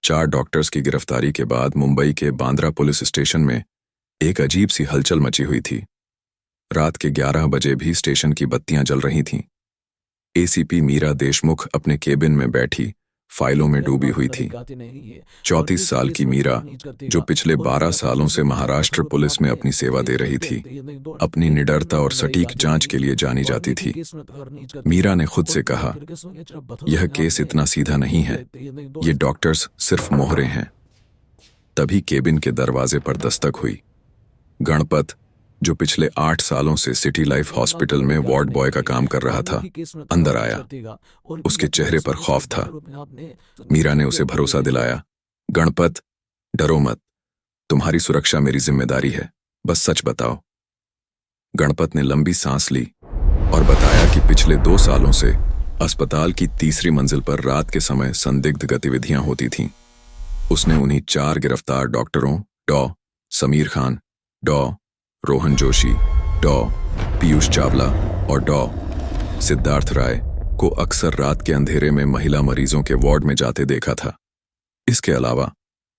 4 doctors की गिरफ्तारी के बाद मुंबई के बांद्रा पुलिस स्टेशन में एक अजीब सी हलचल मची हुई थी। रात के 11 बजे भी स्टेशन की बत्तियां जल रही थीं। एसीपी मीरा देशमुख अपने केबिन में बैठी फाइलों में डूबी हुई थी। 34 साल की मीरा, जो पिछले 12 सालों से महाराष्ट्र पुलिस में अपनी सेवा दे रही थी, अपनी निडरता और सटीक जांच के लिए जानी जाती थी। मीरा ने खुद से कहा, यह केस इतना सीधा नहीं है, ये डॉक्टर्स सिर्फ मोहरे हैं। तभी केबिन के दरवाजे पर दस्तक हुई। गणपत, जो पिछले 8 सालों से सिटी लाइफ हॉस्पिटल में वार्ड बॉय का काम कर रहा था, अंदर आया। उसके चेहरे पर खौफ था। मीरा ने उसे भरोसा दिलाया, गणपत, डरो मत, तुम्हारी सुरक्षा मेरी जिम्मेदारी है, बस सच बताओ। गणपत ने लंबी सांस ली और बताया कि पिछले 2 सालों से अस्पताल की तीसरी मंजिल पर रात के समय संदिग्ध गतिविधियां होती थीं। उसने उन्हीं 4 गिरफ्तार डॉक्टरों डॉ. समीर खान, डॉ. रोहन जोशी, डॉ. पीयूष चावला और डॉ. सिद्धार्थ राय को अक्सर रात के अंधेरे में महिला मरीजों के वार्ड में जाते देखा था। इसके अलावा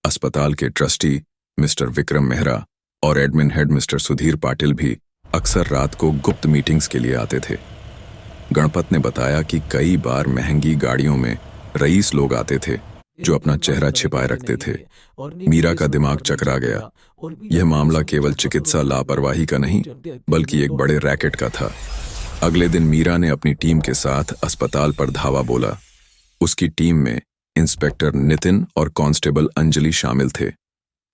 अस्पताल के ट्रस्टी मिस्टर विक्रम मेहरा और admin head mister Sudhir Patil भी अक्सर रात को गुप्त मीटिंग्स के लिए आते थे। गणपत ने बताया कि कई बार महंगी गाड़ियों में रईस लोग आते थे जो अपना चेहरा छिपाए रखते थे। मीरा का दिमाग चकरा गया। यह मामला केवल चिकित्सा लापरवाही का नहीं, बल्कि एक बड़े रैकेट का था। अगले दिन मीरा ने अपनी टीम के साथ अस्पताल पर धावा बोला। उसकी टीम में इंस्पेक्टर नितिन और कांस्टेबल अंजलि शामिल थे।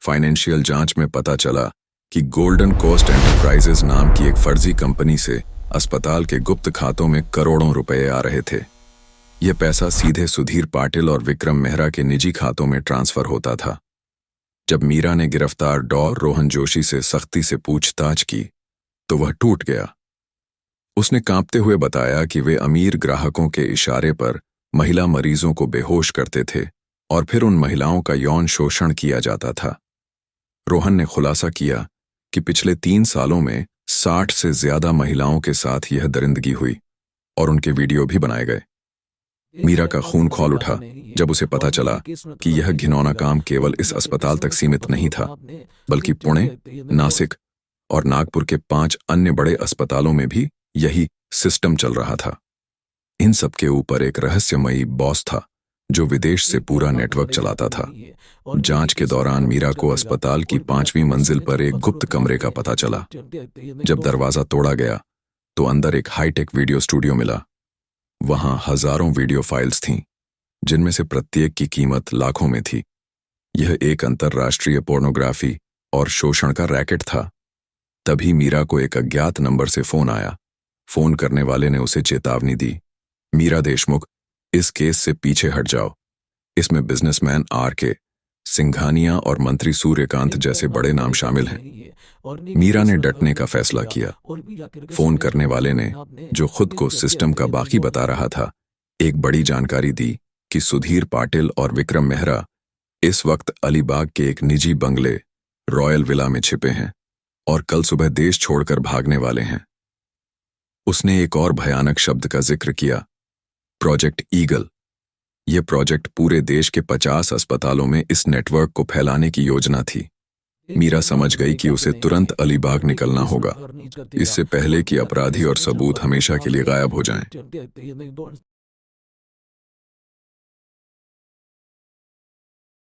फाइनेंशियल जांच में पता चला कि गोल्डन कोस्ट एंटरप्राइजेज नाम की एक फर्जी कंपनी से अस्पताल के गुप्त खातों में करोड़ों रुपए आ रहे थे। यह पैसा सीधे सुधीर पाटिल और विक्रम मेहरा के निजी खातों में ट्रांसफर होता था। जब मीरा ने गिरफ्तार डॉ. रोहन जोशी से सख्ती से पूछताछ की तो वह टूट गया। उसने कांपते हुए बताया कि वे अमीर ग्राहकों के इशारे पर महिला मरीजों को बेहोश करते थे और फिर उन महिलाओं का यौन शोषण किया जाता था। रोहन ने खुलासा किया कि पिछले 3 सालों में 60 से ज्यादा महिलाओं के साथ यह दरिंदगी हुई और उनके वीडियो भी बनाए गए। मीरा का खून खौल उठा जब उसे पता चला कि यह घिनौना काम केवल इस अस्पताल तक सीमित नहीं था, बल्कि पुणे, नासिक और नागपुर के 5 अन्य बड़े अस्पतालों में भी यही सिस्टम चल रहा था। इन सब के ऊपर एक रहस्यमयी बॉस था जो विदेश से पूरा नेटवर्क चलाता था। जांच के दौरान मीरा को अस्पताल की 5वीं मंजिल पर एक गुप्त कमरे का पता चला। जब दरवाजा तोड़ा गया तो अंदर एक हाईटेक वीडियो स्टूडियो मिला। वहां हजारों वीडियो फाइल्स थीं, जिनमें से प्रत्येक की कीमत लाखों में थी। यह एक अंतर्राष्ट्रीय पोर्नोग्राफी और शोषण का रैकेट था। तभी मीरा को एक अज्ञात नंबर से फोन आया। फोन करने वाले ने उसे चेतावनी दी, मीरा देशमुख, इस केस से पीछे हट जाओ। इसमें बिजनेसमैन आर.के. सिंघानिया और मंत्री सूर्यकांत जैसे बड़े नाम शामिल हैं। मीरा ने डटने का फैसला किया। फोन करने वाले ने, जो खुद को सिस्टम का बाकी बता रहा था, एक बड़ी जानकारी दी कि सुधीर पाटिल और विक्रम मेहरा इस वक्त अलीबाग के एक निजी बंगले रॉयल विला में छिपे हैं और कल सुबह देश छोड़कर भागने वाले हैं। उसने एक और भयानक शब्द का जिक्र किया, प्रोजेक्ट ईगल। यह प्रोजेक्ट पूरे देश के 50 अस्पतालों में इस नेटवर्क को फैलाने की योजना थी। मीरा समझ गई कि उसे तुरंत अलीबाग निकलना होगा, इससे पहले कि अपराधी और सबूत हमेशा के लिए गायब हो जाएं।